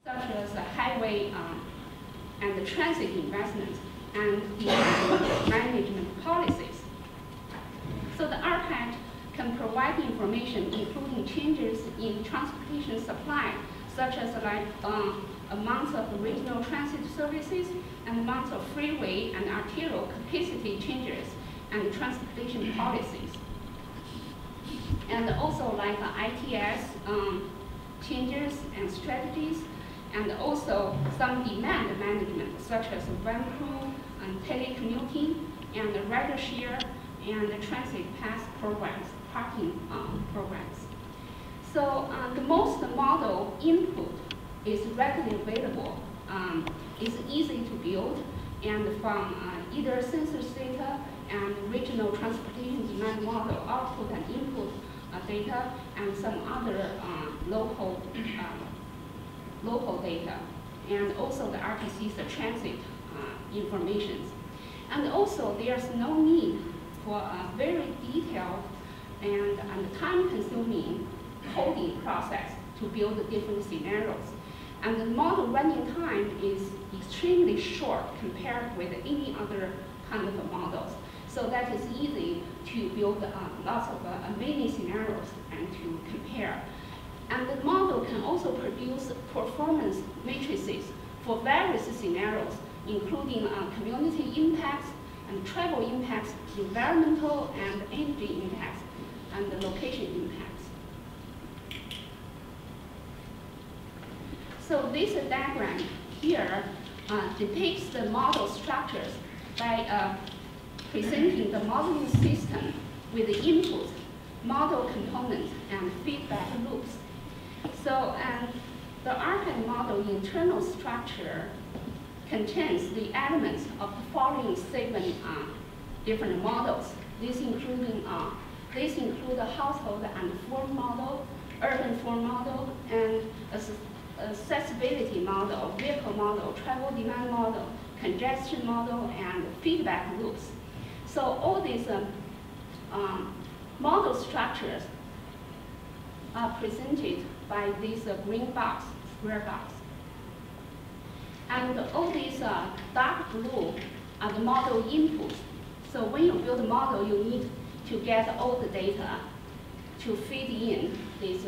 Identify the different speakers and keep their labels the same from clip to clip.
Speaker 1: such as the highway and the transit investment and the management policies. So the RPAT can provide information including changes in transportation supply, such as like amounts of regional transit services and amounts of freeway and arterial capacity changes and transportation policies. And also like ITS changes and strategies, and also some demand management, such as van crew and telecommuting and the rider share and the transit pass programs, parking programs. So the most model input is readily available. It's easy to build, and from either census data and regional transportation demand model output and input data, and some other local data, and also the RTC's transit information. And also there's no need for a very detailed and time-consuming coding process to build the different scenarios. And the model running time is extremely short compared with any other kind of models. So that is easy to build lots of many scenarios and to compare. And the model can also produce performance matrices for various scenarios, including community impacts and travel impacts, environmental and energy impacts, and the location impacts. So this diagram here depicts the model structures by presenting the modeling system with the input, model components, and feedback loops. So the RPAT model internal structure contains the elements of the following 7 different models. These include a household and form model, urban form model, and accessibility model, vehicle model, travel demand model, congestion model, and feedback loops. So all these model structures are presented by this green box, square box. And all these dark blue are the model inputs. So when you build a model, you need to get all the data to feed in these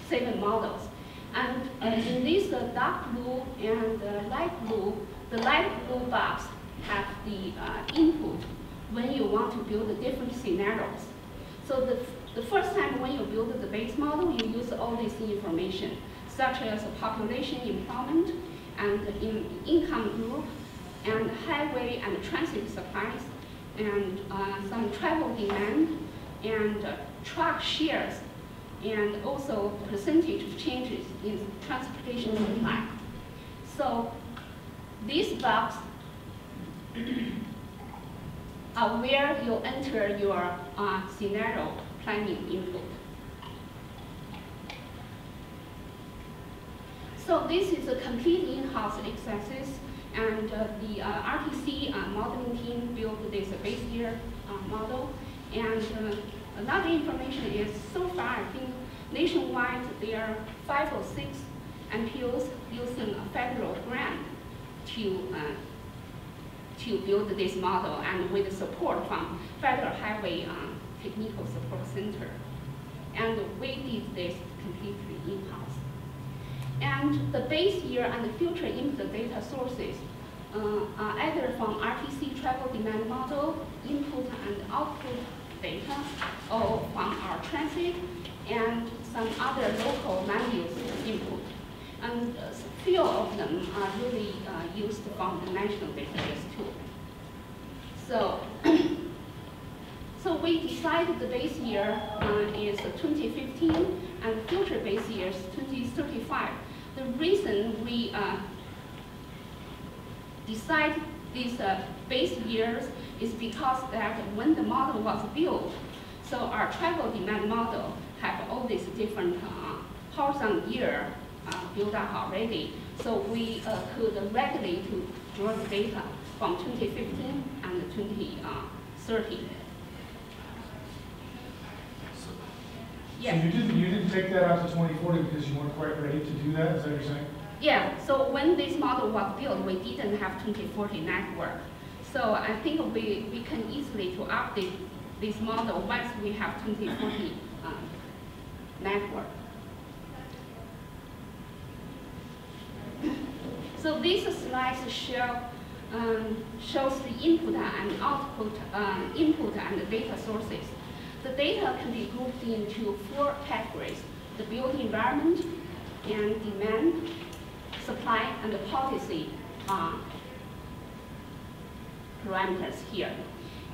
Speaker 1: 7 models. And in this dark blue and light blue, the light blue box have the input when you want to build the different scenarios. So the first time when you build the base model, you use all this information, such as population, employment, and income group, and highway and transit supplies, and some travel demand, and truck shares, and also percentage of changes in transportation supply. So this box are where you enter your scenario planning input. So this is a complete in-house exercise, and the RTC modeling team built this base year model. And another information is, so far, I think nationwide there are 5 or 6 NPOs using a federal grant to build this model, and with support from Federal Highway Technical Support Center. And we did this completely in-house. And the base year and the future input data sources are either from RTC travel demand model, input and output data, or from our transit, and some other local land use input. And a few of them are really used from the national database too. So, so we decided the base year is 2015, and the future base year is 2035. The reason we decide these base years is because that when the model was built, so our travel demand model have all these different horizontal year built up already. So we could regularly to draw the data from 2015 and 2030. Yes.
Speaker 2: So you didn't take that out to 2040 because you weren't quite ready to do that? Is that what you're saying?
Speaker 1: Yeah, so when this model was built, we didn't have 2040 network. So I think we can easily to update this model once we have 2040 network. So these slides shows the input and output, input and data sources. The data can be grouped into 4 categories: the built environment, and demand, supply, and the policy parameters here.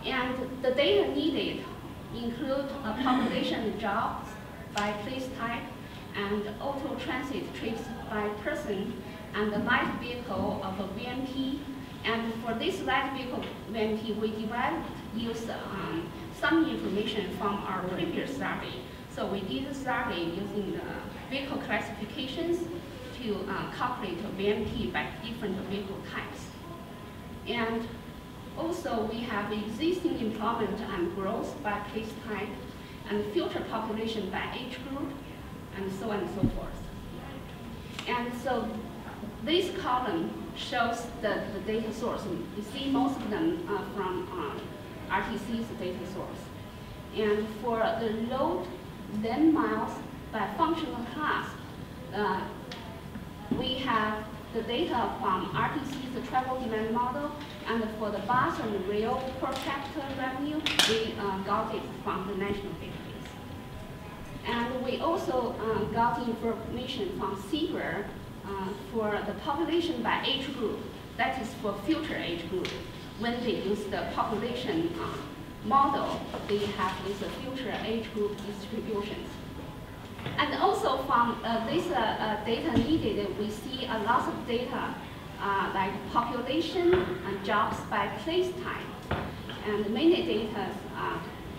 Speaker 1: And the data needed include population jobs by place type, and auto transit trips by person, and the light vehicle of a VMP. And for this light vehicle VMP, we use some information from our previous survey. So we did a survey using the vehicle classifications to calculate VMP by different vehicle types. And also we have existing employment and growth by place type, and future population by age group, and so on and so forth. And so this column shows the data source. You see most of them from RTC's data source. And for the load lane miles by functional class, we have the data from RTC's travel demand model, and for the bus and rail per capita revenue, we got it from the national database. And we also got information from Severity for the population by age group. That is for future age group. When they use the population model, they have this future age group distributions. And also from this data needed, we see a lot of data like population and jobs by place type, and many data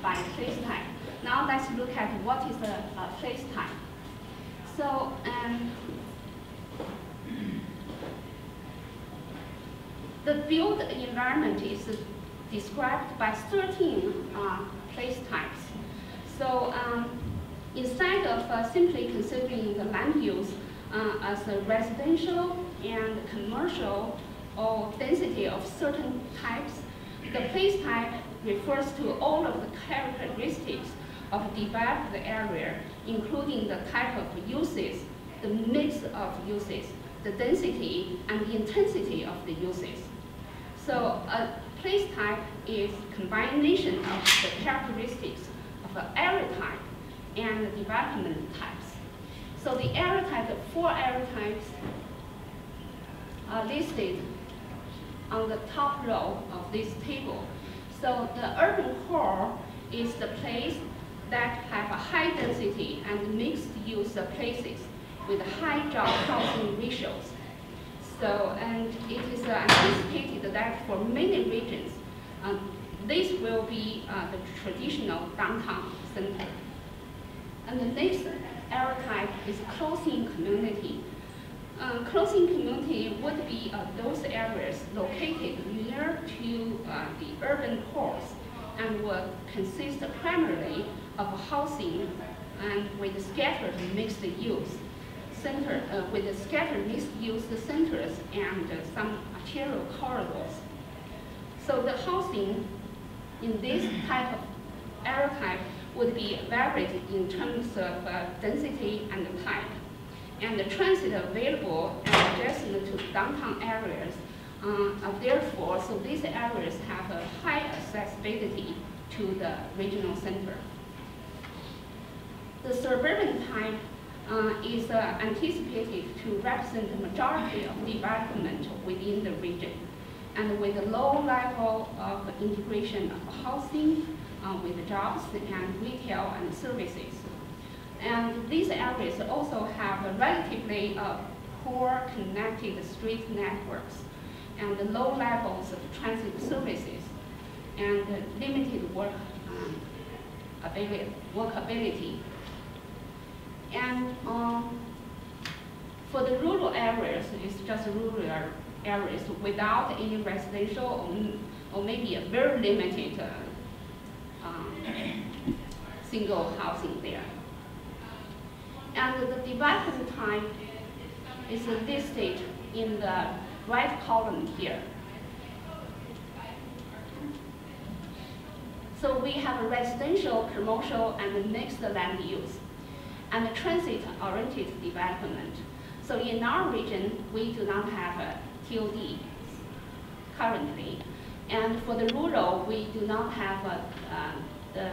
Speaker 1: by place type. Now let's look at what is a place type. So the built environment is described by 13 place types. So instead of simply considering the land use as a residential and commercial or density of certain types, the place type refers to all of the characteristics of developed area, including the type of uses, the mix of uses, the density, and the intensity of the uses. So a place type is combination of the characteristics of an area type and the development types. So the area type, the 4 area types are listed on the top row of this table. So the urban core is the place that have a high density and mixed use places with high job housing ratios. So, and it is anticipated that for many regions, this will be the traditional downtown center. And the next area type is closing community. Closing community would be those areas located near to the urban cores and will consist primarily of housing and with scattered mixed use center, with scattered mixed use centers and some arterial corridors. So the housing in this type of area type would be varied in terms of density and type. And the transit available and adjacent to downtown areas therefore, so these areas have a high accessibility to the regional center. The suburban type is anticipated to represent the majority of development within the region, and with a low level of integration of housing with jobs and retail and services. And these areas also have a relatively poor connected street networks and low levels of transit services and limited workability. And for the rural areas, it's just rural areas without any residential or maybe a very limited single housing there. And the development type is listed in the right column here. So we have a residential, commercial, and mixed land use, and a transit-oriented development. So in our region, we do not have a TOD currently. And for the rural, we do not have the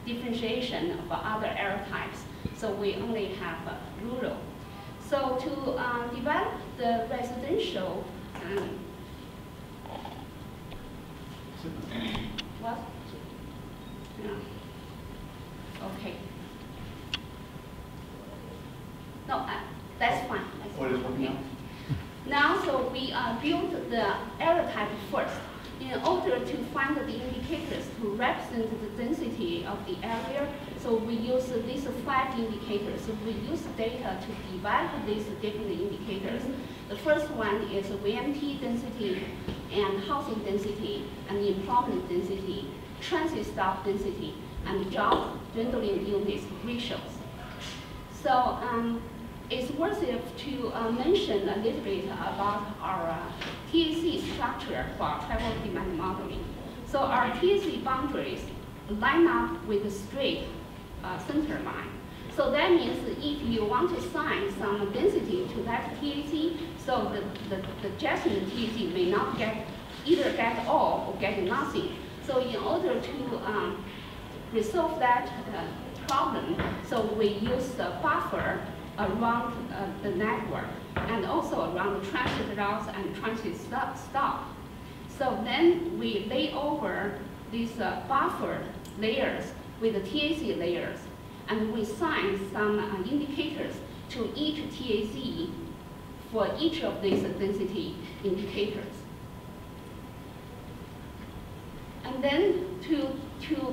Speaker 1: differentiation of other area types. So we only have rural. So to develop the residential, what? No. Okay. No, that's fine. That's
Speaker 2: What is working
Speaker 1: okay. Now, so we build the area type first in order to find the indicators to represent the density of the area. So we use these 5 indicators. So we use data to develop these different indicators. The first one is VMT density and housing density and employment density, transit stop density, and job dwindling units ratios. So it's worth it to mention a little bit about our TAC structure for our travel demand modeling. So our TAC boundaries line up with a straight center line. So that means if you want to assign some density to that TAC, so the adjacent TAC may not either get all or get nothing. So in order to resolve that problem, so we use the buffer around the network and also around the transit routes and transit stop. So then we lay over these buffer layers with the TAC layers, and we assign some indicators to each TAC for each of these density indicators. And then to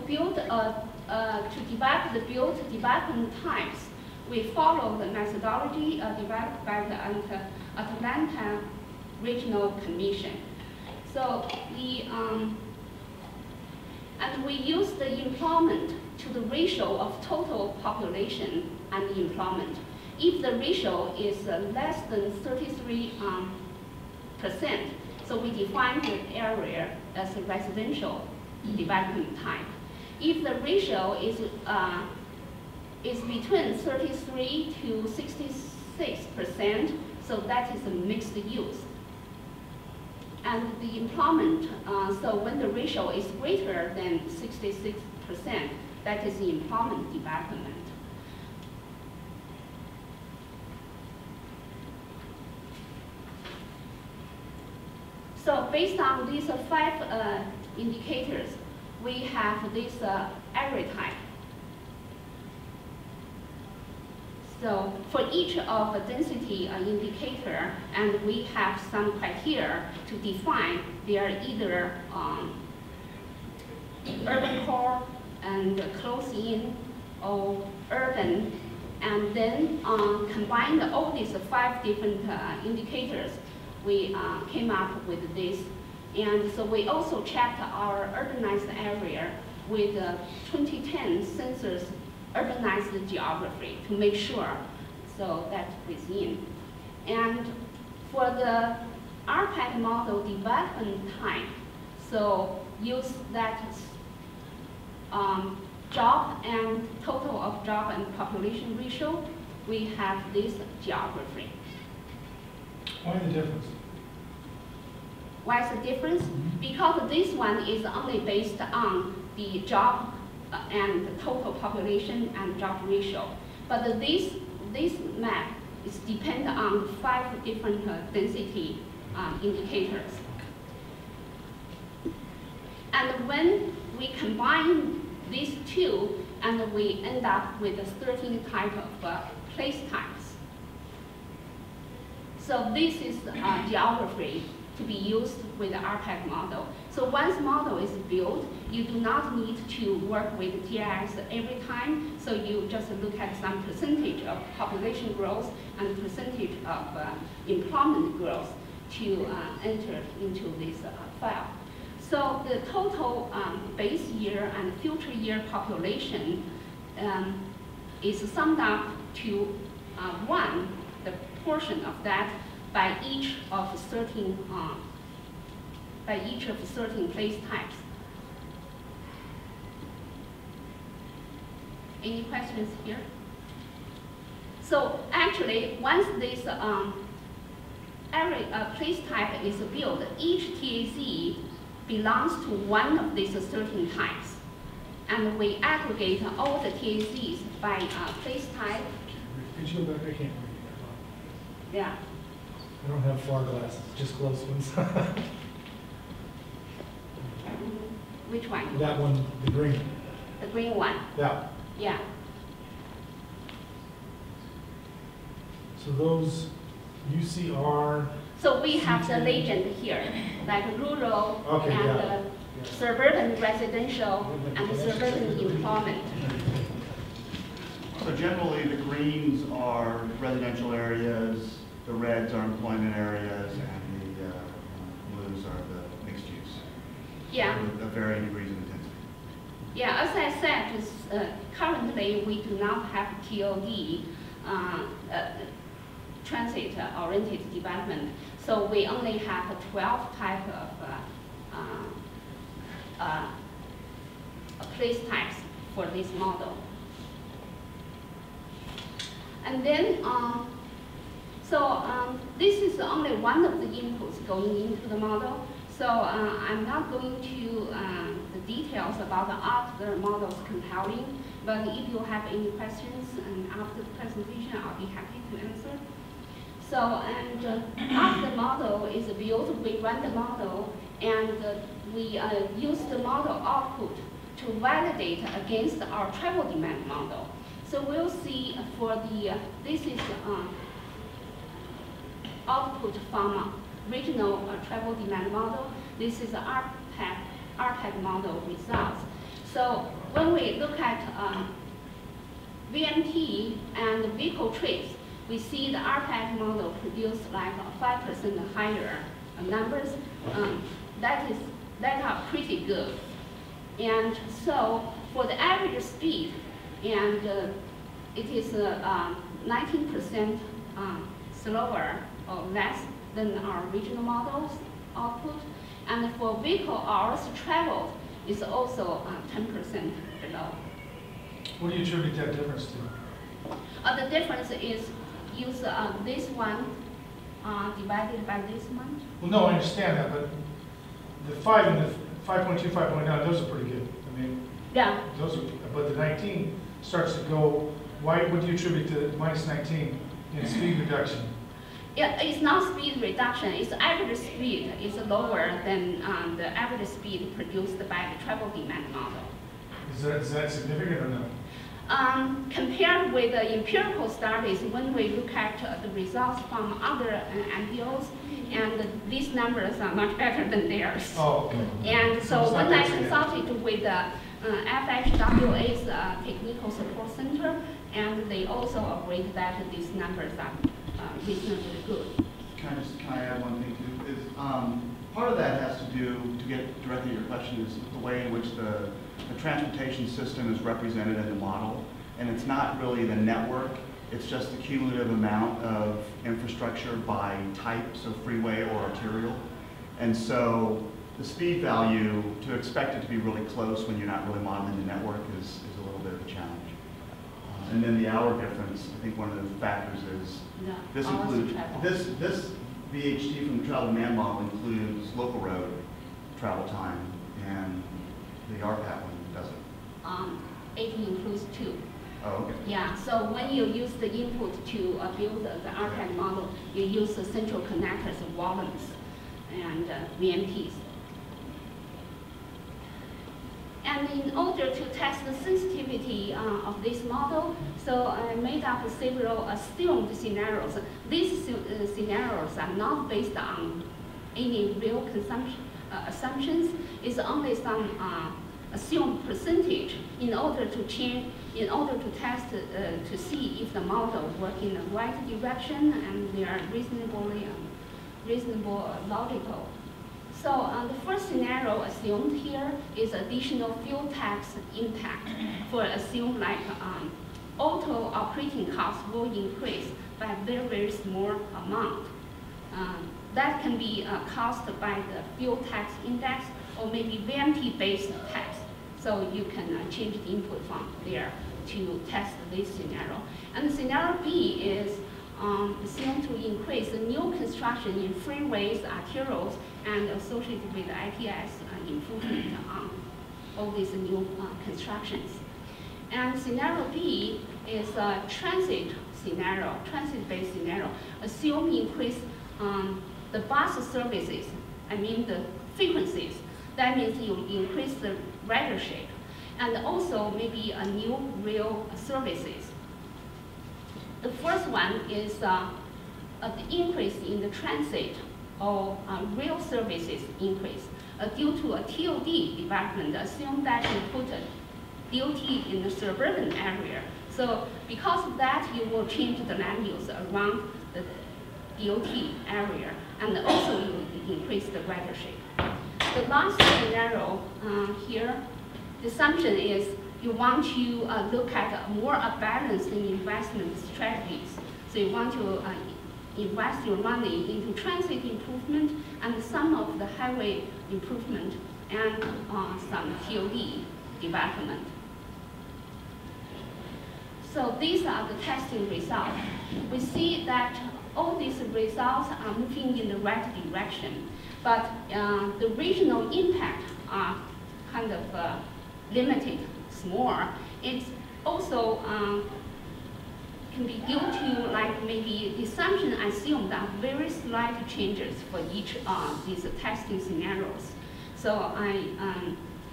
Speaker 1: build to develop the build development types, we follow the methodology developed by the Atlanta Regional Commission. So and we use the employment to the ratio of total population and employment. If the ratio is less than 33%, so we define the area as a residential development type. If the ratio is between 33 to 66%, so that is a mixed use. And the employment, so when the ratio is greater than 66%, that is the employment development. So based on these 5 indicators, we have this area type. So for each of the density indicator, and we have some criteria to define they are either urban core and close in or urban, and then combine all these 5 different indicators, we came up with this. And so we also checked our urbanized area with 2010 census urbanized geography to make sure so that's within. And for the RPAT model development type, so use that job and total of job and population ratio, we have this geography.
Speaker 2: Why the difference?
Speaker 1: Why is the difference? Because this one is only based on the job and the total population and job ratio. But this map is dependent on 5 different density indicators. And when we combine these 2, and we end up with 13 type of place types. So this is geography to be used with the RPAT model. So once model is built, you do not need to work with GIS every time. So you just look at some percentage of population growth and percentage of employment growth to enter into this file. So the total base year and future year population is summed up to 1 the portion of that by each of certain place types. Any questions here? So actually, once this place type is built, each TAC belongs to one of these certain types. And we aggregate all the TACs by place type.
Speaker 2: Could you go back? I can't read that.
Speaker 1: Yeah.
Speaker 2: I don't have far glasses, just close ones.
Speaker 1: Which one?
Speaker 2: That one, the green.
Speaker 1: The green one.
Speaker 2: Yeah.
Speaker 1: Yeah.
Speaker 2: So those UCR.
Speaker 1: So we have the legend here, like rural
Speaker 2: Okay,
Speaker 1: and
Speaker 2: yeah.
Speaker 1: suburban residential and suburban employment.
Speaker 3: So generally, the greens are residential areas, the reds are employment areas, and the blues are the mixed use.
Speaker 1: Yeah.
Speaker 3: Of varying degrees of intensity.
Speaker 1: Yeah, as I said, currently we do not have TOD, transit-oriented development. So we only have 12 type of place types for this model. And then, this is only one of the inputs going into the model. So I'm not going to the details about the other models compiling, but if you have any questions and after the presentation, I'll be happy to answer. So, and after the model is built, we run the model, and we use the model output to validate against our travel demand model. So we'll see for the, this is output from regional travel demand model. This is the RPAT model results. So when we look at VMT and vehicle trips, we see the RPAT model produce like 5% higher numbers. That are pretty good. And so for the average speed, and it is 19% slower or less than our regional models output. And for vehicle hours traveled, is also 10% below.
Speaker 2: What do you attribute that difference to?
Speaker 1: The difference is use this one divided by this one.
Speaker 2: Well, no, I understand that, but the 5 and the 5.2, 5.9, those are pretty good. I mean,
Speaker 1: Yeah.
Speaker 2: those are, but the 19 starts to go, why would you attribute to minus 19 in speed reduction?
Speaker 1: Yeah, it's not speed reduction, it's average speed is lower than the average speed produced by the travel demand model.
Speaker 2: Is that significant or no?
Speaker 1: Compared with the empirical studies, when we look at the results from other NPOs, and these numbers are much better than theirs.
Speaker 2: Oh, okay.
Speaker 1: And so
Speaker 2: it's not
Speaker 1: when I
Speaker 2: that significant.
Speaker 1: consulted with the FHWA's Technical Support Center, and they also agreed that these numbers are reasonably good.
Speaker 3: Can I add one thing too? Is part of that has to do, to get directly to your question, is the way in which the transportation system is represented in the model. And it's not really the network, it's just the cumulative amount of infrastructure by type, so freeway or arterial. And so the speed value, to expect it to be really close when you're not really modeling the network is a little bit of a challenge. And then the hour difference, I think one of the factors is
Speaker 1: No,
Speaker 3: this
Speaker 1: hours of
Speaker 3: includes
Speaker 1: travel.
Speaker 3: this VHT from the travel demand model includes local road travel time, and the RPAT one doesn't.
Speaker 1: It includes two.
Speaker 3: Oh, okay.
Speaker 1: Yeah, so when you use the input to build the RPAT model, you use the central connectors, volumes, and VMTs. And in order to test the sensitivity of this model, so I made up several assumed scenarios. These scenarios are not based on any real assumptions. It's only some assumed percentage in order to test to see if the model works in the right direction and they are reasonable logical. So the first scenario assumed here is additional fuel tax impact for assumed like auto operating costs will increase by a very, very small amount. That can be caused by the fuel tax index or maybe VMT-based tax. So you can change the input from there to test this scenario. And scenario B is assumed to increase the new construction in freeways, arterials, and associated with ITS improvement on all these new constructions. And scenario B is a transit scenario, transit-based scenario. Assume increase the bus services, I mean the frequencies. That means you increase the ridership. And also maybe a new rail services. The first one is the increase in the transit or rail services increase due to a TOD development. Assume that you put a DOT in the suburban area. So because of that, you will change the land use around the DOT area, and also you increase the ridership. The last scenario here, the assumption is you want to look at more balanced investment strategies. So you want to invest your money into transit improvement and some of the highway improvement and some TOD development. So these are the testing results. We see that all these results are moving in the right direction, but the regional impact are kind of limited, small. It's also can be due to like maybe the assumption assumed that very slight changes for each of these testing scenarios. So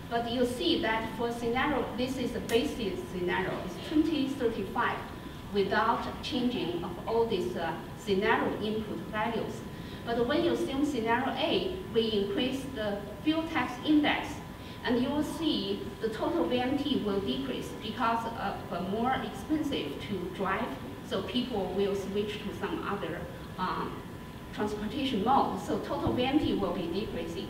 Speaker 1: but you see that for scenario, this is a basis scenario, it's 2035 without changing of all these scenario input values. But when you assume scenario A, we increase the fuel tax index, and you will see the total VMT will decrease because of more expensive to drive, so people will switch to some other transportation mode. So total VMT will be decreasing.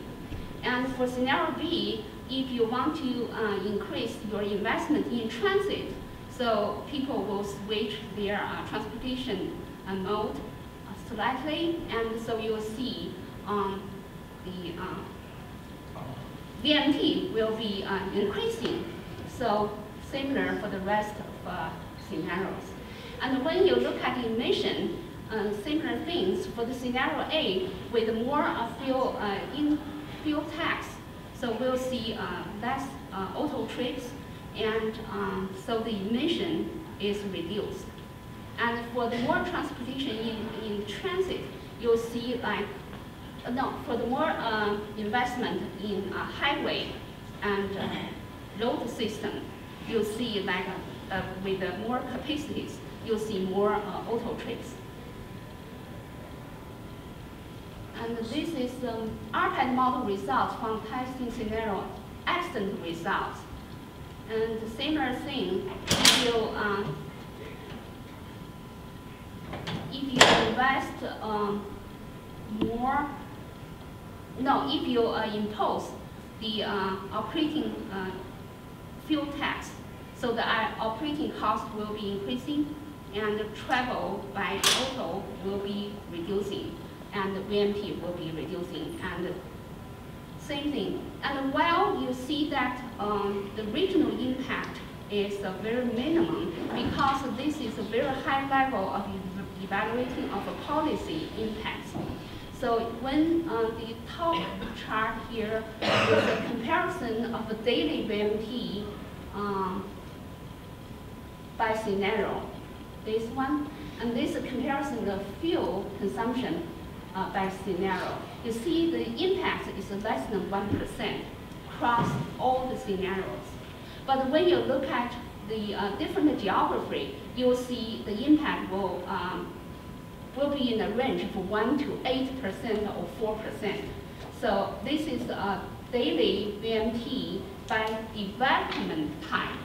Speaker 1: And for scenario B, if you want to increase your investment in transit, so people will switch their transportation mode slightly, and so you will see the VMT will be increasing. So similar for the rest of scenarios. And when you look at emission, similar things for the scenario A with more fuel tax. So we'll see less auto trips, and so the emission is reduced. And for the more transportation in transit, you'll see like, for the more investment in highway and road system, you'll see like with more capacities, you'll see more auto trips. And this is RPAT model results from testing scenario accident results. And the similar thing, if you invest if you impose the operating fuel tax, so the operating cost will be increasing, and travel by auto will be reducing, and the VMT will be reducing, and same thing. And while you see that the regional impact is very minimum, because this is a very high level of evaluating of a policy impacts. So when the top chart here is a comparison of the daily VMT by scenario, this one, and this comparison of fuel consumption by scenario. You see the impact is less than 1% across all the scenarios. But when you look at the different geography, you'll see the impact will be in the range of 1 to 8% or 4%. So this is a daily VMT by development time.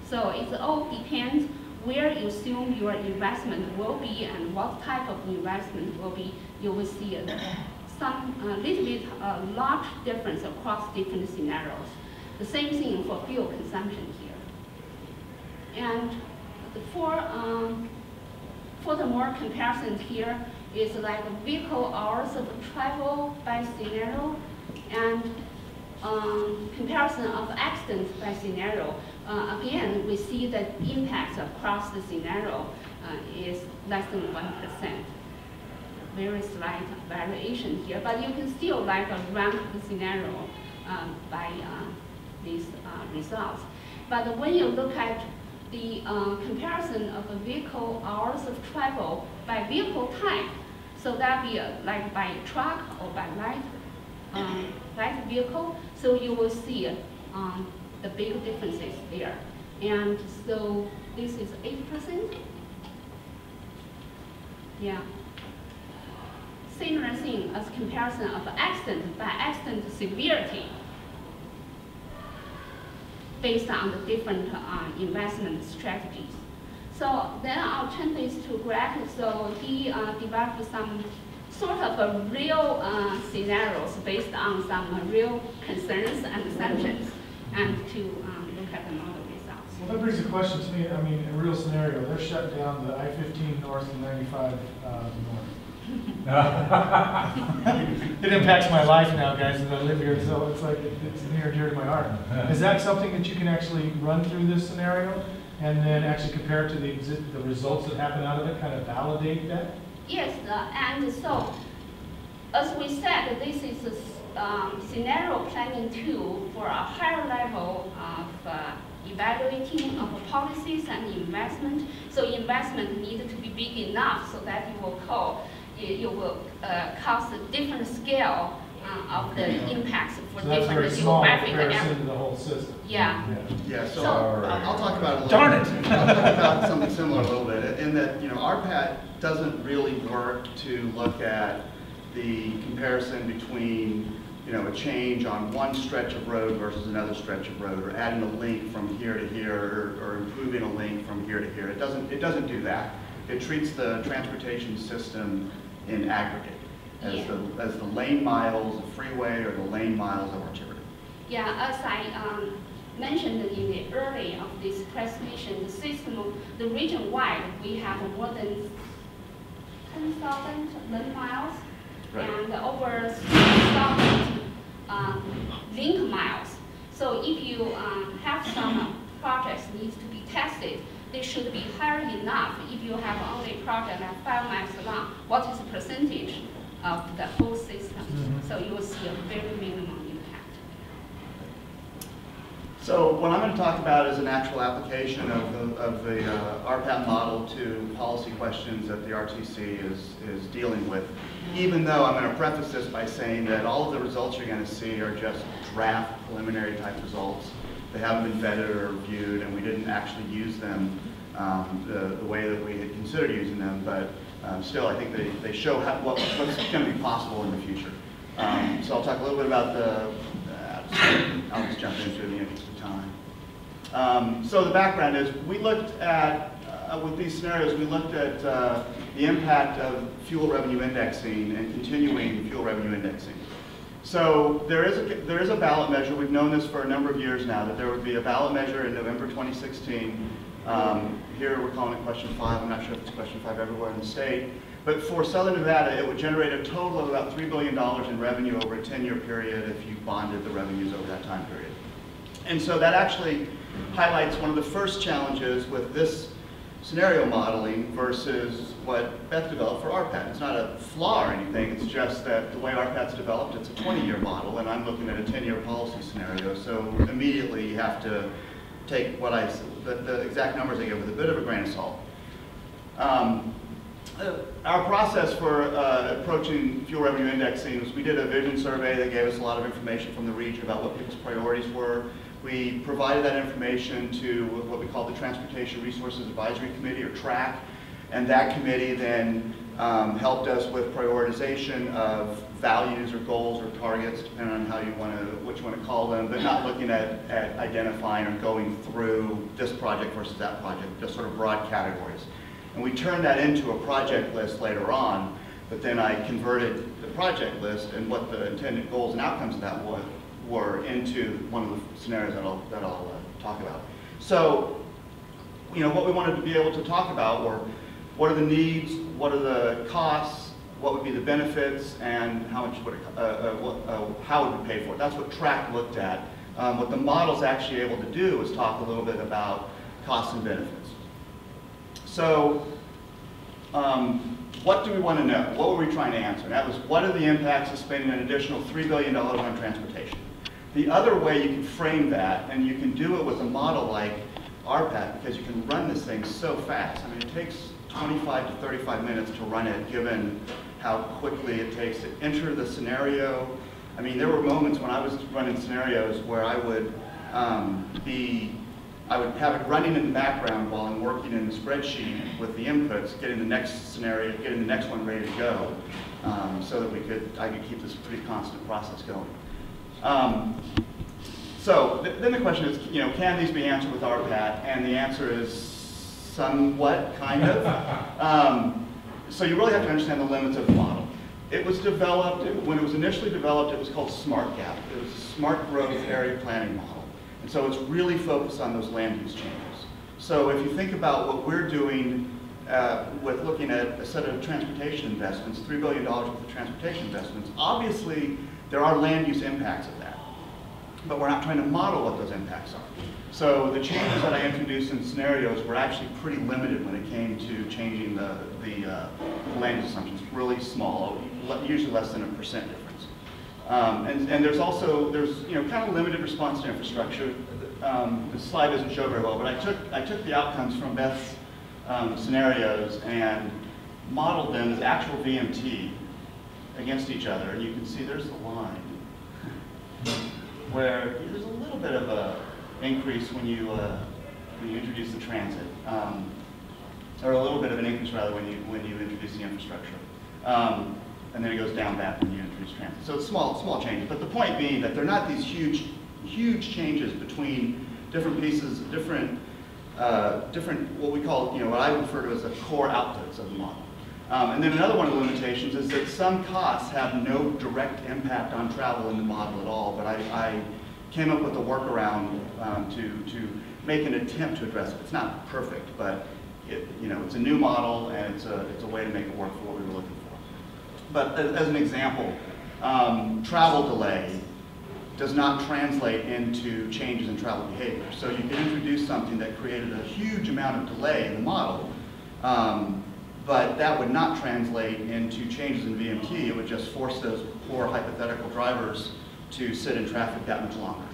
Speaker 1: So it all depends where you assume your investment will be and what type of investment will be. You will see some little bit large difference across different scenarios. The same thing for fuel consumption here. And for the more comparisons here is like vehicle hours of travel by scenario and comparison of accidents by scenario. Again, we see that impacts across the scenario is less than 1%. Very slight variation here, but you can still like rank the scenario by these results. But when you look at the comparison of a vehicle hours of travel by vehicle type, so that be like by truck or by light vehicle, so you will see the big differences there. And so this is 8%. Yeah. Similar thing as comparison of accident by accident severity based on the different investment strategies. So then I'll turn this to Greg. So he developed some sort of a real scenarios based on some real concerns and assumptions, and to look at the model results.
Speaker 2: Well, that brings a question to me. I mean, a real scenario, they're shutting down the I-15 north and 95 north. It impacts my life now, guys, as I live here, so it's like it's near and dear to my heart. Is that something that you can actually run through this scenario and then actually compare it to the results that happen out of it, kind of validate that?
Speaker 1: Yes, and so as we said, this is a scenario planning tool for a higher level of evaluating of policies and investment. So investment needed to be big enough so that it will cause a different scale of the impacts for
Speaker 2: so that's
Speaker 1: different
Speaker 2: very small
Speaker 1: geographic
Speaker 2: comparison
Speaker 1: areas.
Speaker 2: to the whole system.
Speaker 1: Yeah.
Speaker 3: Yeah, so
Speaker 1: So-
Speaker 3: I'll talk about it a little
Speaker 2: Darn
Speaker 3: bit.
Speaker 2: it!
Speaker 3: I'll talk about something similar a little bit, in that, RPAT doesn't really work to look at the comparison between, a change on one stretch of road versus another stretch of road, or adding a link from here to here, or improving a link from here to here. It doesn't do that. It treats the transportation system in aggregate as the lane miles of freeway or the lane miles of arterial.
Speaker 1: Yeah, as I mentioned in the early of this presentation, the system, the region-wide, we have more than 10,000 lane miles,
Speaker 3: Right.
Speaker 1: and over 6,000 link miles. So if you have some projects needs to be tested, they should be higher enough. If you have only a project like 5 miles long, what is the percentage of the whole system? So you will see a very minimum impact.
Speaker 3: So what I'm going to talk about is an actual application of the RPAT model to policy questions that the RTC is dealing with. Even though I'm going to preface this by saying that all of the results you're going to see are just draft preliminary type results. They haven't been vetted or reviewed, and we didn't actually use them the way that we had considered using them, but still I think they show what's going to be possible in the future. So I'll talk a little bit about I'll just jump into it in the interest of time. So the background is we looked at, with these scenarios, we looked at the impact of fuel revenue indexing and continuing fuel revenue indexing. So there is a ballot measure. We've known this for a number of years now, that there would be a ballot measure in November 2016. Here we're calling it question 5. I'm not sure if it's question 5 everywhere in the state. But for Southern Nevada, it would generate a total of about $3 billion in revenue over a 10-year period if you bonded the revenues over that time period. And so that actually highlights one of the first challenges with this scenario modeling versus what Beth developed for RPAT. It's not a flaw or anything, it's just that the way RPAT's developed, it's a 20-year model, and I'm looking at a 10-year policy scenario, so immediately you have to take what the exact numbers I give with a bit of a grain of salt. Our process for approaching fuel revenue indexing was we did a vision survey that gave us a lot of information from the region about what people's priorities were. We provided that information to what we call the Transportation Resources Advisory Committee, or TRAC, and that committee then helped us with prioritization of values or goals or targets, depending on how what you want to call them, but not looking at identifying or going through this project versus that project, just sort of broad categories. And we turned that into a project list later on, but then I converted the project list and what the intended goals and outcomes of that were into one of the scenarios that I'll talk about. So what we wanted to be able to talk about were what are the needs, what are the costs, what would be the benefits, and how much would it, how would we pay for it. That's what track looked at. What the model's actually able to do is talk a little bit about costs and benefits. So what do we want to know? What were we trying to answer? And that was, what are the impacts of spending an additional $3 billion on transportation? The other way you can frame that, and you can do it with a model like RPAT, because you can run this thing so fast. I mean, it takes 25 to 35 minutes to run it, given how quickly it takes to enter the scenario. I mean, there were moments when I was running scenarios where I would have it running in the background while I'm working in the spreadsheet with the inputs, getting the next scenario, getting the next one ready to go, so that I could keep this pretty constant process going. So then the question is, can these be answered with RPAT? And the answer is somewhat, kind of. So you really have to understand the limits of the model. It was developed, when it was initially developed, it was called SMART Gap. It was a Smart Growth Area Planning Model. And so it's really focused on those land use changes. So if you think about what we're doing with looking at a set of transportation investments, $3 billion worth of transportation investments, obviously there are land use impacts of that. But we're not trying to model what those impacts are. So the changes that I introduced in scenarios were actually pretty limited when it came to changing the land use assumptions, really small, usually less than 1% difference. And there's kind of limited response to infrastructure. The slide doesn't show very well, but I took the outcomes from Beth's scenarios and modeled them as actual VMT against each other. And you can see there's the line where there's a little bit of a increase when you introduce the transit, or a little bit of an increase rather when you introduce the infrastructure, and then it goes down back when you introduce transit. So it's small changes, but the point being that they're not these huge changes between different pieces, different what we call, what I refer to as the core outputs of the model. And then another one of the limitations is that some costs have no direct impact on travel in the model at all, but I came up with a workaround to make an attempt to address it. It's not perfect, but it's a new model, and it's a way to make it work for what we were looking for. But as an example, travel delay does not translate into changes in travel behavior. So you can introduce something that created a huge amount of delay in the model, but that would not translate into changes in VMT. It would just force those poor hypothetical drivers to sit in traffic that much longer.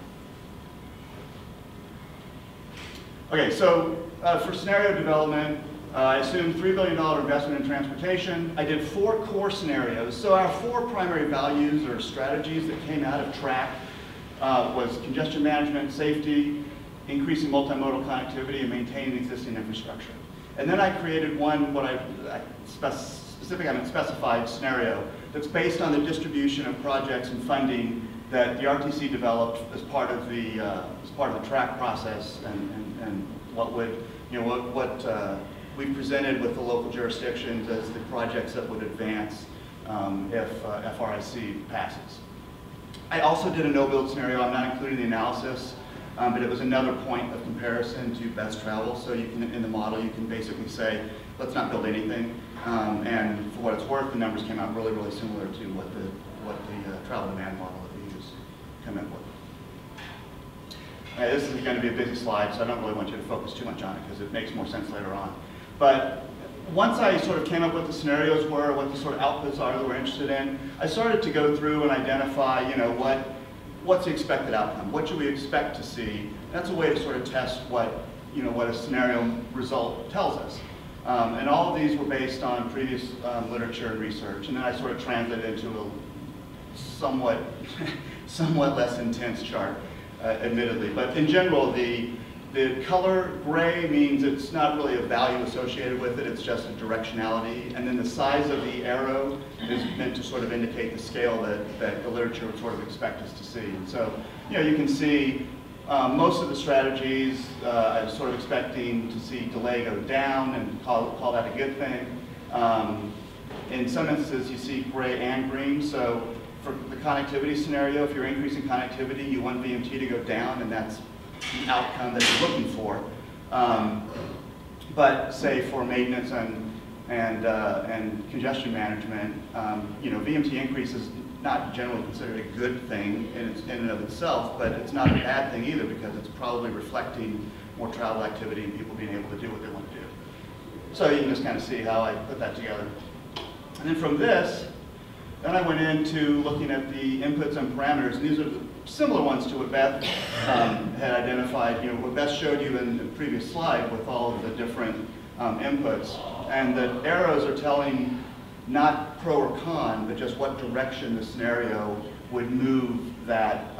Speaker 3: Okay, so for scenario development, I assumed $3 billion investment in transportation. I did 4 core scenarios. So our 4 primary values or strategies that came out of track was congestion management, safety, increasing multimodal connectivity, and maintaining existing infrastructure. And then I created one, specified scenario that's based on the distribution of projects and funding that the RTC developed as part of the track process, and what would we presented with the local jurisdictions as the projects that would advance if FRIC passes. I also did a no-build scenario. I'm not including the analysis, but it was another point of comparison to best travel. So you can, in the model, you can basically say, let's not build anything. And for what it's worth, the numbers came out really, really similar to what the travel demand model that we use come up with. This is going to be a busy slide, so I don't really want you to focus too much on it because it makes more sense later on. But once I sort of came up with the scenarios were, what the sort of outputs are that we're interested in, I started to go through and identify, what's the expected outcome? What should we expect to see? And that's a way to sort of test what a scenario result tells us. And all of these were based on previous literature and research, and then I sort of translated into a somewhat less intense chart, admittedly. But in general, the color gray means it's not really a value associated with it, it's just a directionality. And then the size of the arrow is meant to sort of indicate the scale that the literature would sort of expect us to see. And so, you can see most of the strategies, I was sort of expecting to see delay go down and call that a good thing. In some instances, you see gray and green. So for the connectivity scenario, if you're increasing connectivity, you want VMT to go down, and that's the outcome that you're looking for. But say for maintenance and congestion management, VMT increase is not generally considered a good thing in and of itself, but it's not a bad thing either because it's probably reflecting more travel activity and people being able to do what they want to do. So you can just kind of see how I put that together. And then from this, then I went into looking at the inputs and parameters, and these are the similar ones to what Beth had identified, what Beth showed you in the previous slide with all of the different inputs. And the arrows are telling not pro or con, but just what direction the scenario would move that,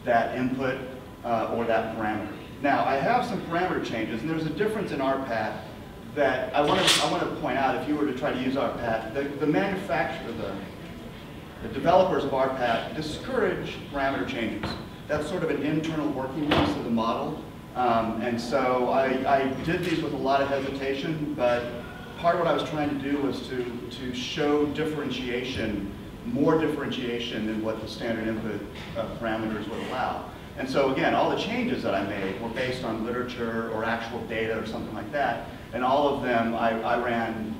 Speaker 3: that input or that parameter. Now, I have some parameter changes, and there's a difference in RPAT that I want to point out. If you were to try to use RPAT, the manufacturer, the developers of RPAT discourage parameter changes. That's sort of an internal working piece of the model. And so I did these with a lot of hesitation, but part of what I was trying to do was to show differentiation, more differentiation than what the standard input parameters would allow. And so again, all the changes that I made were based on literature or actual data or something like that. And all of them, I ran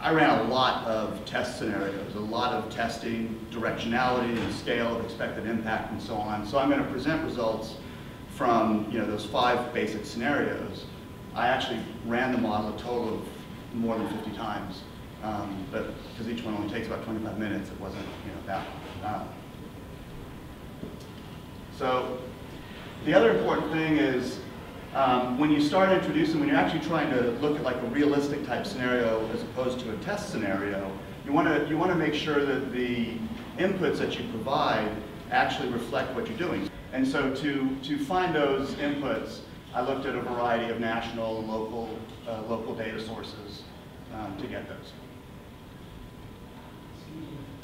Speaker 3: a lot of test scenarios, a lot of testing, directionality and scale of expected impact and so on. So I'm going to present results from those 5 basic scenarios. I actually ran the model a total of more than 50 times, but because each one only takes about 25 minutes, it wasn't that. So the other important thing is when you start introducing, when you're actually trying to look at like a realistic type scenario as opposed to a test scenario, you want to make sure that the inputs that you provide actually reflect what you're doing. And so to find those inputs, I looked at a variety of national and local data sources to get those.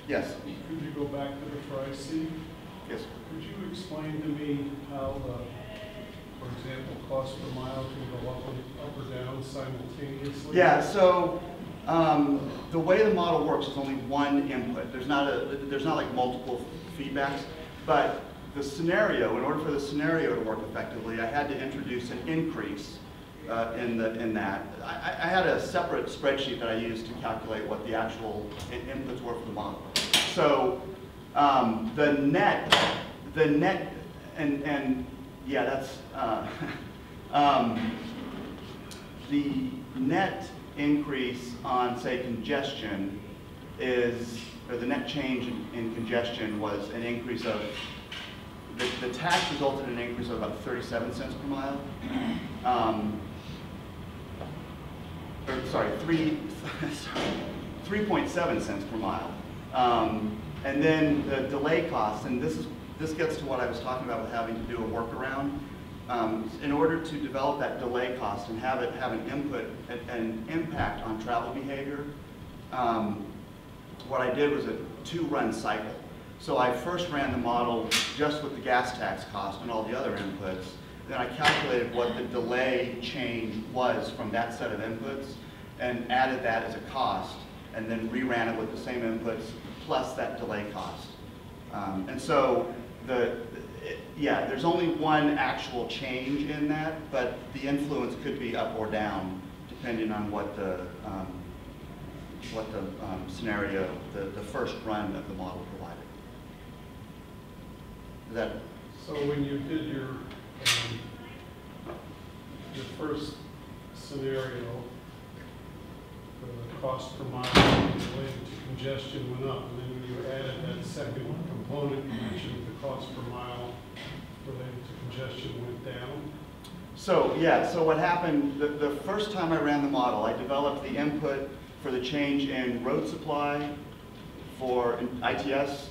Speaker 3: Yes?
Speaker 4: Could you go back to the TRIC?
Speaker 3: Yes.
Speaker 4: Could you explain to me how, for example, cost per mile can go up or down simultaneously?
Speaker 3: Yeah, so the way the model works is only one input. There's not like multiple feedbacks, but the scenario, in order for the scenario to work effectively, I had to introduce an increase in that. I had a separate spreadsheet that I used to calculate what the actual inputs were for the model. So the net, and yeah, that's the net increase on, say, congestion is, or the net change in congestion was an increase of, the tax resulted in an increase of about 37 cents per mile. Or sorry, 3.7 cents per mile. And then the delay costs, and this gets to what I was talking about with having to do a workaround. In order to develop that delay cost and have it have an impact on travel behavior, what I did was a 2-run cycle. So I first ran the model just with the gas tax cost and all the other inputs. Then I calculated what the delay change was from that set of inputs and added that as a cost, and then reran it with the same inputs plus that delay cost. And so there's only one actual change in that, but the influence could be up or down depending on what the scenario, the first run of the model provided. Is that?
Speaker 4: So when you did your first scenario, the cost per mile related to congestion went up, and then when you added that second component, you mentioned the cost per mile related to congestion went down.
Speaker 3: So yeah, so what happened, the first time I ran the model, I developed the input for the change in road supply for ITS.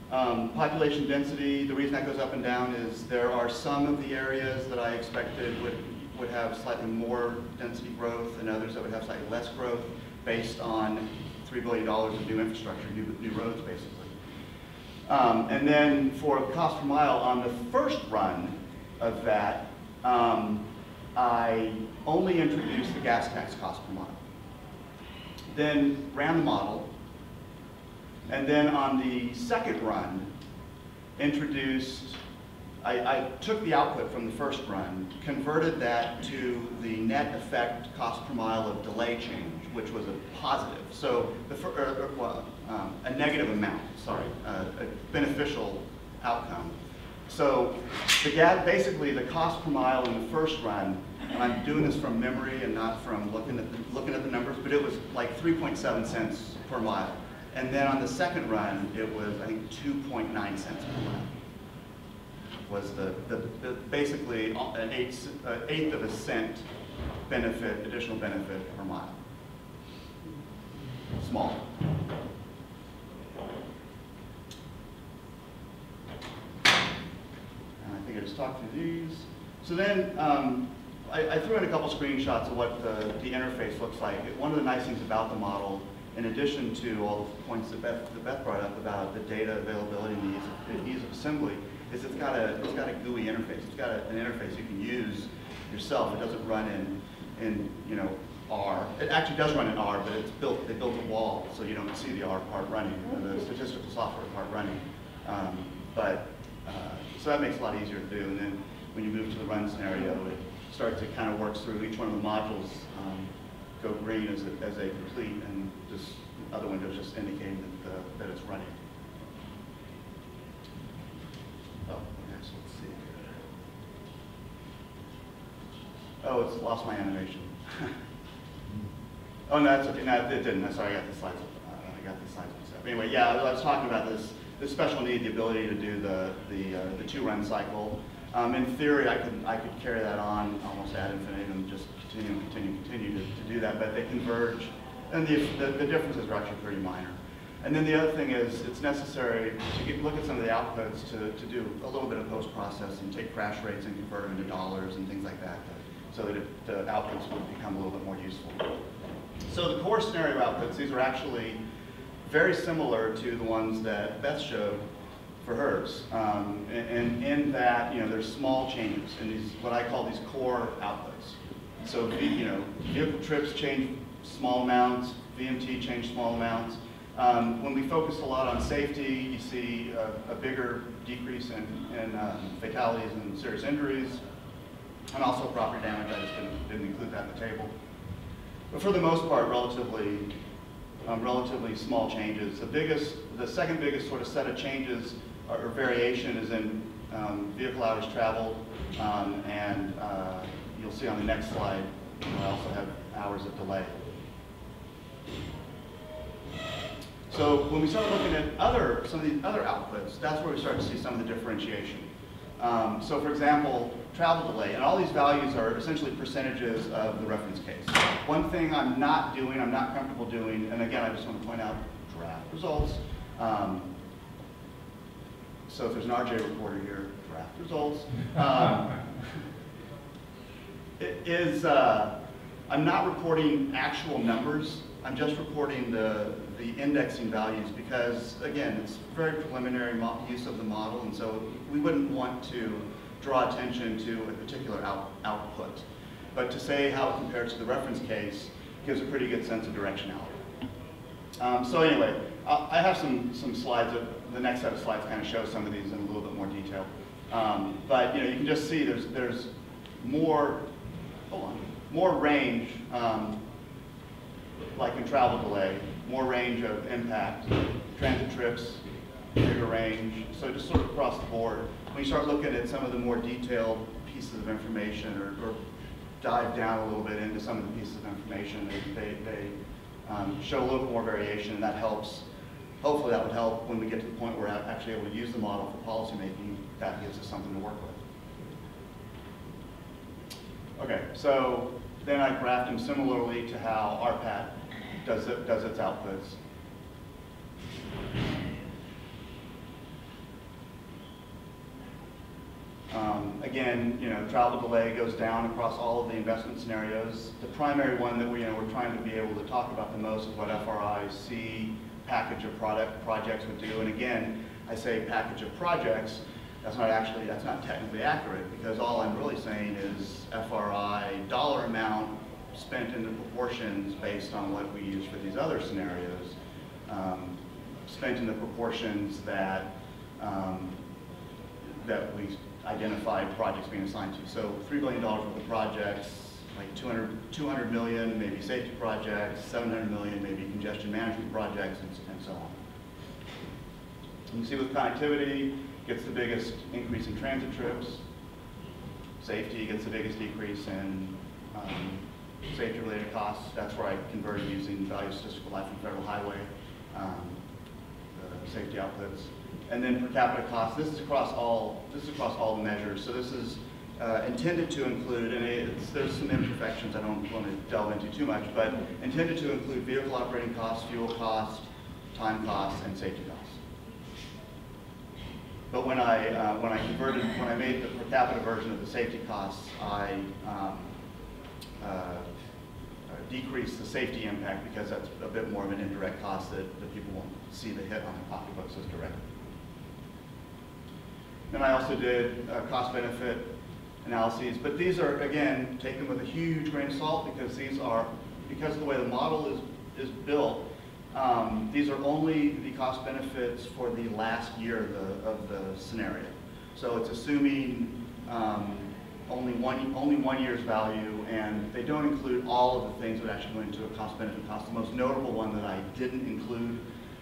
Speaker 3: Population density, the reason that goes up and down is there are some of the areas that I expected would have slightly more density growth and others that would have slightly less growth based on $3 billion of new infrastructure, new roads basically. And then for cost per mile on the first run of that, I only introduced the gas tax cost per mile. Then ran the model, and then on the second run, introduced I took the output from the first run, converted that to the net effect cost per mile of delay change, which was a positive. So a negative amount, sorry, a beneficial outcome. So basically the cost per mile in the first run, and I'm doing this from memory and not from looking at the numbers, but it was like 3.7 cents per mile. And then on the second run, it was, I think, 2.9 cents per mile. Was basically an eighth of a cent benefit, additional benefit per mile. Small. And I think I just talked through these. So then I threw in a couple screenshots of what the interface looks like. One of the nice things about the model, in addition to all the points that Beth brought up about the data availability and the ease of assembly, is it's got a GUI interface. It's got an interface you can use yourself. It doesn't run in R. It actually does run in R, but they built a wall so you don't see the R part running, the statistical software part running. So that makes it a lot easier to do. And then when you move to the run scenario, it starts to kind of works through each one of the modules. Go green as they complete, and this other window is just indicating that it's running. Oh, okay, so let's see. Oh, it's lost my animation. Oh, no, that's okay. No, it didn't. Sorry, I got the slides mixed up. Anyway, yeah, I was talking about this special need, the ability to do the two-run cycle. In theory, I could carry that on almost ad infinitum, just continue to do that, but they converge, and the differences are actually pretty minor. And then the other thing is, it's necessary to look at some of the outputs to do a little bit of post-processing, take crash rates and convert them into dollars and things like that, so that the outputs would become a little bit more useful. So the core scenario outputs, these are actually very similar to the ones that Beth showed for hers, and in that there's small changes in these, what I call these core outputs. So vehicle trips change small amounts, VMT change small amounts. When we focus a lot on safety, you see a bigger decrease in fatalities and serious injuries, and also property damage. I just didn't include that in the table. But for the most part, relatively small changes. The second biggest sort of set of changes or variation is in vehicle hours traveled, and you'll see on the next slide, I also have hours of delay. So when we start looking at some of these other outputs, that's where we start to see some of the differentiation. So for example, travel delay, and all these values are essentially percentages of the reference case. One thing I'm not comfortable doing, and again, I just want to point out draft results. So if there's an RJ reporter here, draft results. I'm not reporting actual numbers. I'm just reporting the indexing values because, again, it's very preliminary use of the model, and so we wouldn't want to draw attention to a particular output. But to say how it compares to the reference case gives a pretty good sense of directionality. So anyway, I have some slides. The next set of slides kind of shows some of these in a little bit more detail. But you can just see there's more range, like in travel delay, more range of impact, transit trips, bigger range. So just sort of across the board, when you start looking at some of the more detailed pieces of information or dive down a little bit into some of the pieces of information, they show a little bit more variation, and that helps. Hopefully that would help when we get to the point where we're actually able to use the model for policymaking. That gives us something to work with. Okay, so then I graphed them similarly to how RPAT does its outputs. Again, travel delay goes down across all of the investment scenarios. The primary one that we're trying to be able to talk about the most is what FRIC package of projects would do. And again, I say package of projects. That's not technically accurate, because all I'm really saying is FRI dollar amount spent into proportions based on what we use for these other scenarios, spent in the proportions that we identify projects being assigned to. So $3 billion worth of projects, like 200 million, maybe safety projects, 700 million, maybe congestion management projects, and so on. And you see with connectivity, gets the biggest increase in transit trips. Safety gets the biggest decrease in safety-related costs. That's where I converted using value statistical life from Federal Highway, the safety outputs. And then per capita cost, this is across all the measures. So this is intended to include, and there's some imperfections I don't want to delve into too much, but intended to include vehicle operating costs, fuel cost, time costs, and safety costs. But when I made the per capita version of the safety costs, I decreased the safety impact because that's a bit more of an indirect cost that people won't see the hit on their pocketbooks as direct. Then I also did cost-benefit analyses, but these are, again, taken with a huge grain of salt because because of the way the model is built, these are only the cost benefits for the last year of the scenario. So it's assuming only one year's value, and they don't include all of the things that actually go into a cost benefit cost. The most notable one that I didn't include,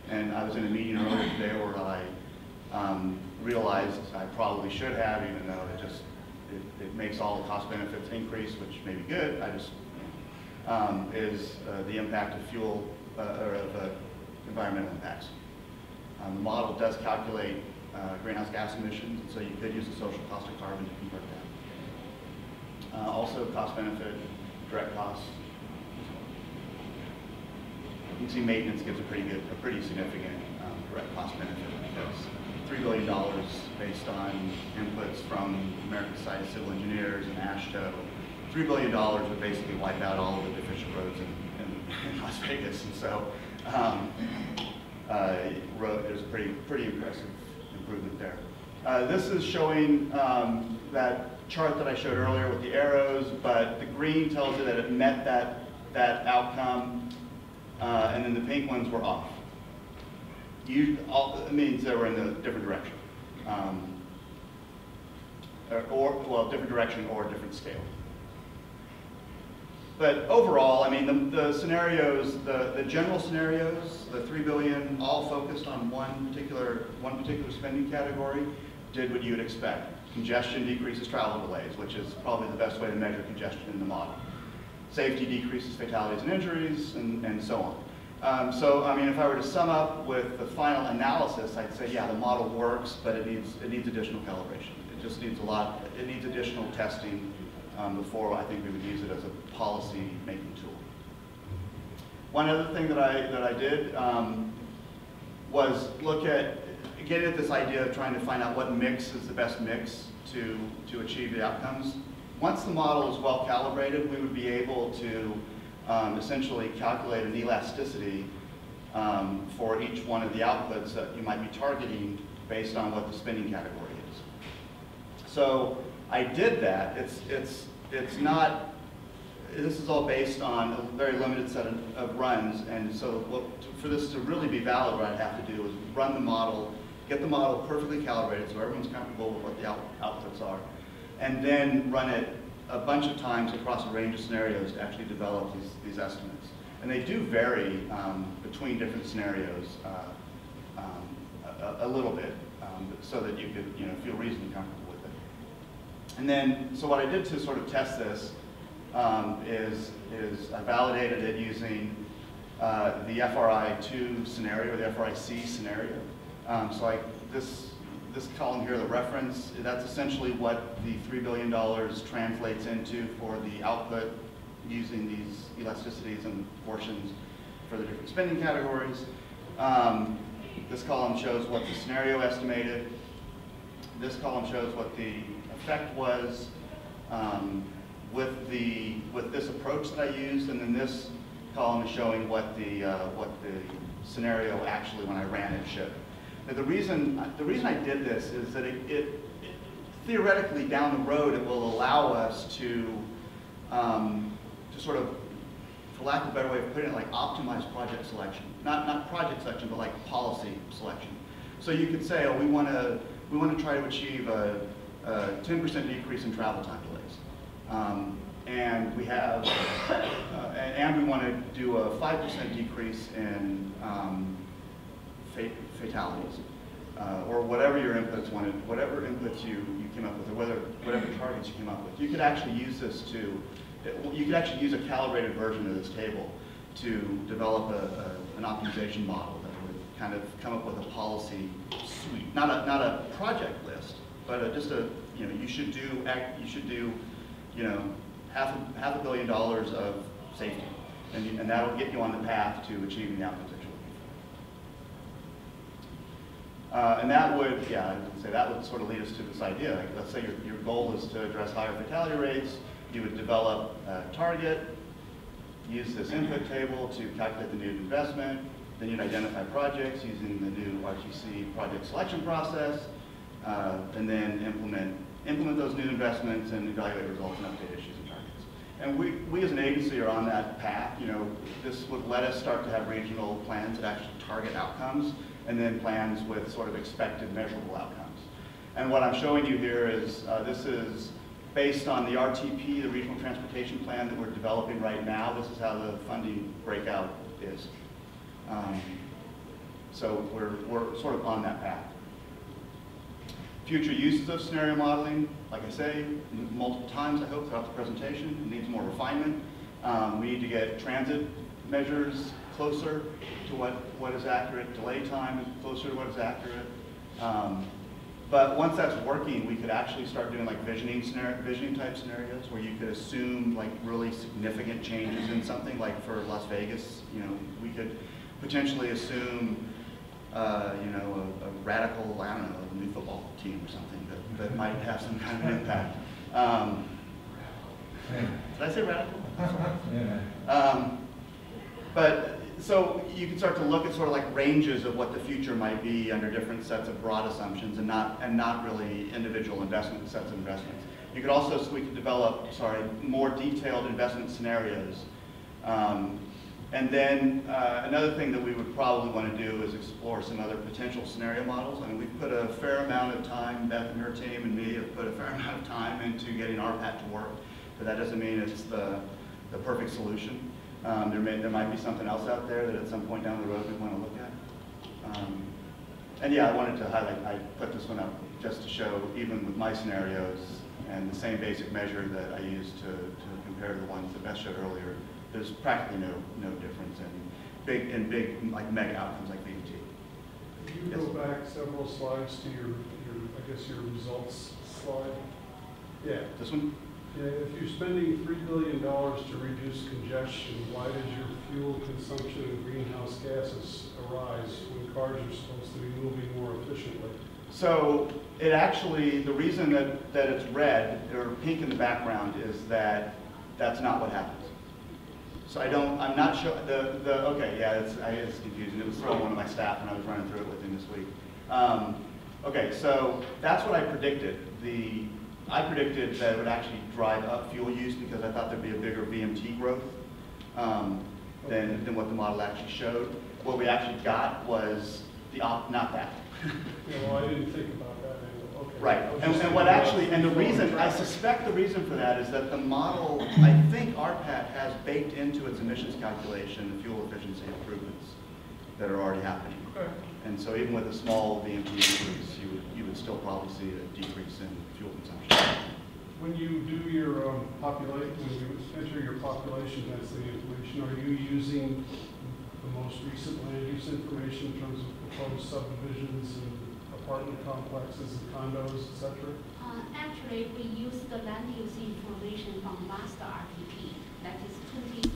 Speaker 3: and I was in a meeting earlier today where I realized I probably should have, even though it makes all the cost benefits increase, which may be good. Is the impact of fuel or of environmental impacts. The model does calculate greenhouse gas emissions, and so you could use the social cost of carbon to convert that. Also, cost benefit, direct costs. You can see maintenance gives a pretty significant direct cost benefit because $3 billion based on inputs from American Society of Civil Engineers and AASHTO. $3 billion would basically wipe out all of the deficient roads in Las Vegas, and so there's a pretty impressive improvement there. This is showing that chart that I showed earlier with the arrows, but the green tells you that it met that outcome, and then the pink ones were off. It means they were in a different direction, different direction or different scale. But overall, I mean, the scenarios, the general scenarios, the $3 billion, all focused on one particular spending category, did what you would expect. Congestion decreases travel delays, which is probably the best way to measure congestion in the model. Safety decreases fatalities and injuries, and so on. So, I mean, if I were to sum up with the final analysis, I'd say, yeah, the model works, but it needs additional calibration. It just needs it needs additional testing before I think we would use it as a policy-making tool. One other thing that I did was get at this idea of trying to find out what mix is the best mix to achieve the outcomes. Once the model is well calibrated, we would be able to essentially calculate an elasticity for each one of the outputs that you might be targeting based on what the spending category is. So I did that. It's not. This is all based on a very limited set of runs, and so for this to really be valid, what I'd have to do is run the model, get the model perfectly calibrated so everyone's comfortable with what the outputs are, and then run it a bunch of times across a range of scenarios to actually develop these estimates. And they do vary between different scenarios a little bit, so that you could feel reasonably comfortable with it. And then, so what I did to sort of test this is I validated it using the FRI2 scenario, or the FRIC scenario. So this column here, the reference, that's essentially what the $3 billion translates into for the output using these elasticities and portions for the different spending categories. This column shows what the scenario estimated. This column shows what the effect was with this approach that I used, and then this column is showing what the scenario actually, when I ran it, showed. Now, the reason I did this is that it theoretically down the road it will allow us to sort of, for lack of a better way of putting it, like optimize project selection. Not project selection, but like policy selection. So you could say, oh, we want to try to achieve a 10% decrease in travel time delays. And we have, and we want to do a 5% decrease in fatalities, or whatever your inputs wanted, whatever inputs you came up with, or whatever targets you came up with. You could actually use this to, you could actually use a calibrated version of this table to develop an optimization model that would kind of come up with a policy suite, not a project list, but just a, you know, you should do, you know, half $500 million of safety, and that'll get you on the path to achieving the outcomes that you're looking for. And that would, yeah, I would say that would sort of lead us to this idea. Like, let's say your goal is to address higher fatality rates. You would develop a target, use this input table to calculate the needed investment. Then you'd identify projects using the new RTC project selection process, and then implement those new investments and evaluate results and update issues and targets. And we as an agency are on that path. You know, this would let us start to have regional plans that actually target outcomes, and then plans with sort of expected measurable outcomes. And what I'm showing you here is, this is based on the RTP, the Regional Transportation Plan that we're developing right now. This is how the funding breakout is. So we're sort of on that path. Future uses of scenario modeling, like I say, multiple times, I hope, throughout the presentation. It needs more refinement. We need to get transit measures closer to what is accurate. Delay time is closer to what is accurate. But once that's working, we could actually start doing like visioning type scenarios where you could assume like really significant changes in something. Like for Las Vegas, you know, we could potentially assume you know, a radical, I don't know, a new football team or something that might have some kind of impact. Did I say radical? But so you can start to look at sort of like ranges of what the future might be under different sets of broad assumptions, and not really individual sets of investments. You could also, so we could develop, more detailed investment scenarios. And then another thing that we would probably want to do is explore some other potential scenario models. I mean, we've put a fair amount of time, Beth and her team and me have put a fair amount of time into getting RPAT to work, but that doesn't mean it's the perfect solution. There might be something else out there that at some point down the road we want to look at. And yeah, I wanted to highlight, I put this one up just to show, even with my scenarios and the same basic measure that I used to compare to the ones that Beth showed earlier, there's practically no difference in big like mega outcomes like VT.
Speaker 4: If you go back several slides to your I guess your results slide. Yeah.
Speaker 3: This one?
Speaker 4: Yeah, if you're spending $3 billion to reduce congestion, why does your fuel consumption and greenhouse gases arise when cars are supposed to be moving more efficiently?
Speaker 3: So it actually, the reason that it's red or pink in the background is that that's not what happens. So I'm not sure, okay, yeah, it's confusing. It was thrown one of my staff when I was running through it with him this week. Okay, so that's what I predicted. I predicted that it would actually drive up fuel use because I thought there'd be a bigger VMT growth than what the model actually showed. What we actually got was not that.
Speaker 4: Yeah, well, I didn't think about that angle. Okay.
Speaker 3: Right, and what actually, and the reason, I suspect the reason for that is that the model, I think RPAT has baked into its emissions calculation the fuel efficiency improvements that are already happening.
Speaker 4: Okay.
Speaker 3: And so even with a small VMT increase, you would still probably see a decrease in fuel consumption.
Speaker 4: When you do your population, when you enter your population density information, are you using the most recent land use information in terms of proposed subdivisions and apartment complexes and condos, etc.?
Speaker 1: Actually, we use the land use information from last RPP, that is 2013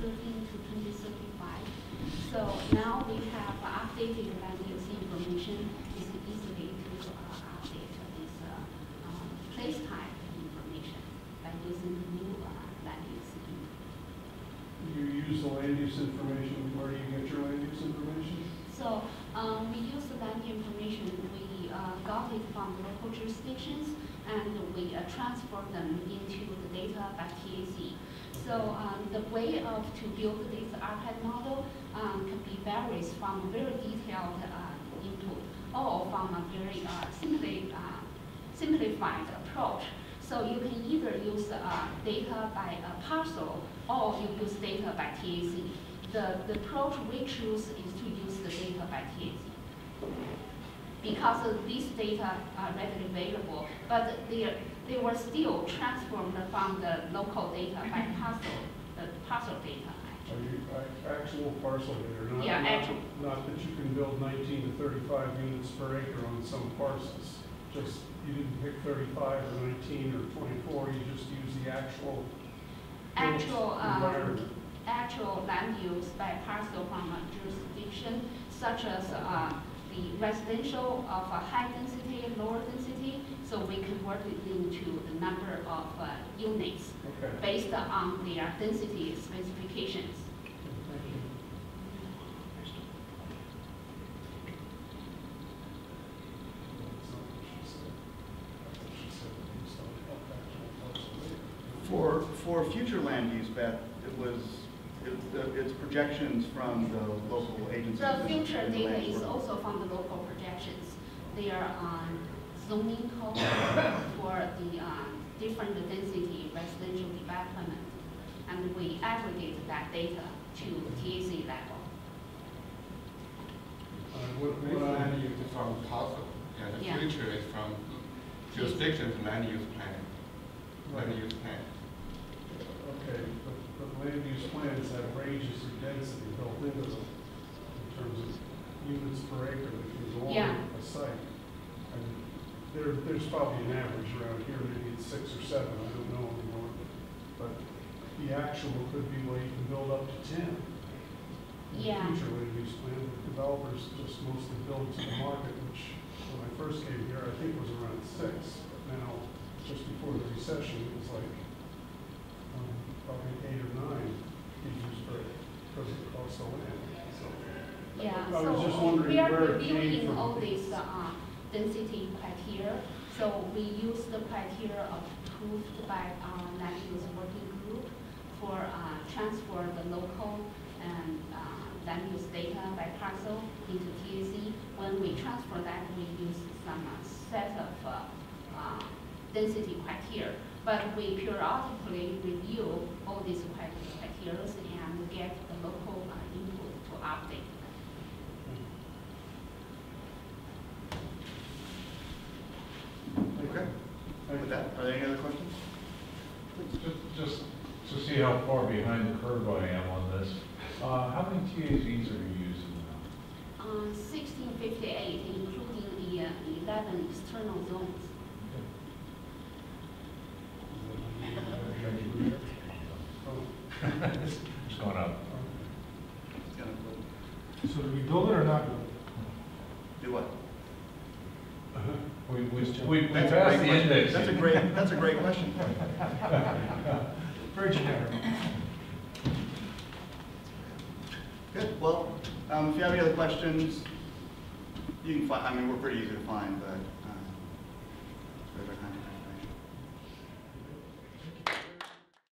Speaker 1: to 2035. So now we have updated land use information. It's easily to update this place type information by using the new land use information.
Speaker 4: You use the land use information. Where do you get your land use information?
Speaker 1: So we use the land information. We got it from local jurisdictions, and we transfer them into the data by TAC. So the way to build this RPAT model can be varies from a very detailed input or from a very simplified approach. So you can either use data by parcel or you use data by TAC. The approach we choose is to use the data by TAC. Because these data are readily available, but they were still transformed from the local data by parcel, the parcel data.
Speaker 4: Are you actual parcel data? Not,
Speaker 1: Yeah,
Speaker 4: not,
Speaker 1: actual.
Speaker 4: Not that you can build 19 to 35 units per acre on some parcels. Just, you didn't pick 35 or 19 or 24, you just use the actual environment.
Speaker 1: Actual land use by parcel from a jurisdiction, such as the residential of a high density and lower density, so we convert it into the number of units based on their density specifications.
Speaker 4: Thank you.
Speaker 3: For future land use, Beth, it's projections from the local agencies.
Speaker 1: The future
Speaker 3: and the
Speaker 1: data
Speaker 3: land
Speaker 1: is
Speaker 3: board.
Speaker 1: also from the local projections. They are zoning code for the different density residential development, and we aggregate that data to TAC level.
Speaker 5: With land use from parcel, the
Speaker 1: Yeah.
Speaker 5: future is from jurisdictions land use plan. Land use plan.
Speaker 4: Okay, but land use plans have ranges of density built into them in terms of units per acre that can go
Speaker 1: Yeah.
Speaker 4: on a site. And there's probably an average around here, maybe it's 6 or 7, I don't know anymore. But the actual could be where you can build up to 10. In
Speaker 1: Yeah.
Speaker 4: the future land use plan, the developers just mostly build to the market, which when I first came here, I think was around 6. But now, just before the recession, it was like probably 8 or 9 used because of the cost of land. So,
Speaker 1: Yeah,
Speaker 4: I was just
Speaker 1: so
Speaker 4: wondering
Speaker 1: we are
Speaker 4: where it came
Speaker 1: reviewing
Speaker 4: from.
Speaker 1: all these density criteria. So we use the criteria approved by our land use working group for transfer the local and land use data by parcel into TAC. When we transfer that, we use some set of density criteria. But we periodically review all these criteria and get the local input to update.
Speaker 3: Okay. With that, are there any other questions?
Speaker 6: Just to see how far behind the curve I am on this, how many TAZs are you using now?
Speaker 1: 1658, including the 11 external zones.
Speaker 6: It's going up.
Speaker 3: It's gonna go-
Speaker 2: So do we build it or not build
Speaker 3: Do what?
Speaker 6: We
Speaker 3: That's a
Speaker 6: passed
Speaker 3: great
Speaker 6: the
Speaker 3: question.
Speaker 6: index.
Speaker 3: That's a great question.
Speaker 2: it? Very generic.
Speaker 3: Good, well, if you have any other questions, you can find, I mean, we're pretty easy to find, but, there's our contact.